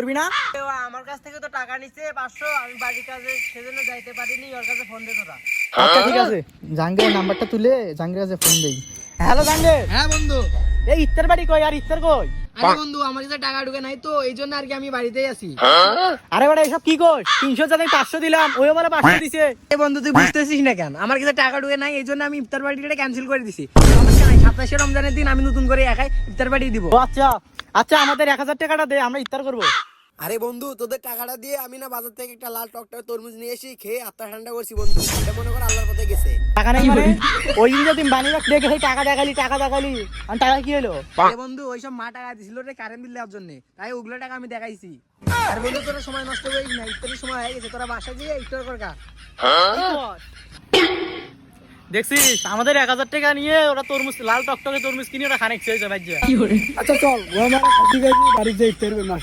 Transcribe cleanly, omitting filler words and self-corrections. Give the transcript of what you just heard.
করবি না? আমার কাছ থেকে তো টাকা নিচ্ছে 500, আমি বাড়ির কাজে সেজন্য যাইতে পারিনি, ওর কাছে ফোন দে তোরা। আচ্ছা ঠিক আছে, জাহাঙ্গীরের নাম্বারটা তুলে জাহাঙ্গীরের কাছে ফোন দেই। হ্যালো জাহাঙ্গীর। হ্যাঁ বন্ধু। এই ইফতার বাড়ি কই? আর ইফতার কই? আরে বন্ধু, আমার কাছে টাকা ঢুকে নাই তো, এই জন্য আর কি আমি বাড়িতেই আছি। আরে বাড়া এসব কি কই? 300 জায়গায় 500 দিলাম, ওই বলে 500 দিছে। এ বন্ধু, তুই বুঝতেছিস না কেন? আমার কাছে টাকা ঢুকে নাই, এই জন্য আমি ইফতার পার্টিটা ক্যান্সেল করে দিছি। সমস্যা নাই, 27শে রমজানের দিন আমি নতুন করে একাই ইফতার পার্টি দিব। ও আচ্ছা আচ্ছা, আমাদের 1000 টাকাটা দে, আমরা ইফতার করব। আরে বন্ধু, তোদের টাকাটা দিয়ে আমি না বাজার থেকে একটা লাল টকটকে তরমুজ নিয়ে এসে খেয়ে আত্মা ঠান্ডা করছি বন্ধু। এটা মনে কর আল্লাহর পথে গেছে। টাকা নাই মানে? ওই দিন যে তুমি বানিয়ে দেখে সেই টাকা দেখালি আর টাকা কি হলো? আরে বন্ধু, ওইসব মা টাকা দিছিল রে কারেন্ট বিল দেওয়ার জন্য, তাই ওগুলো টাকা আমি দেখাইছি। আর বন্ধু, তোরা সময় নষ্ট করিস না, ইফতারের সময় হয়ে গেছে, তোরা বাসায় গিয়ে ইফতার কর গা। দেখছিস, আমাদের 1000 টাকা নিয়ে ওরা তরমুজ, লাল টকটকে তরমুজ কিনে ওরা খানিক খেয়েছে ভাই। আচ্ছা চল, বাড়ি যাই ইফতার করবো।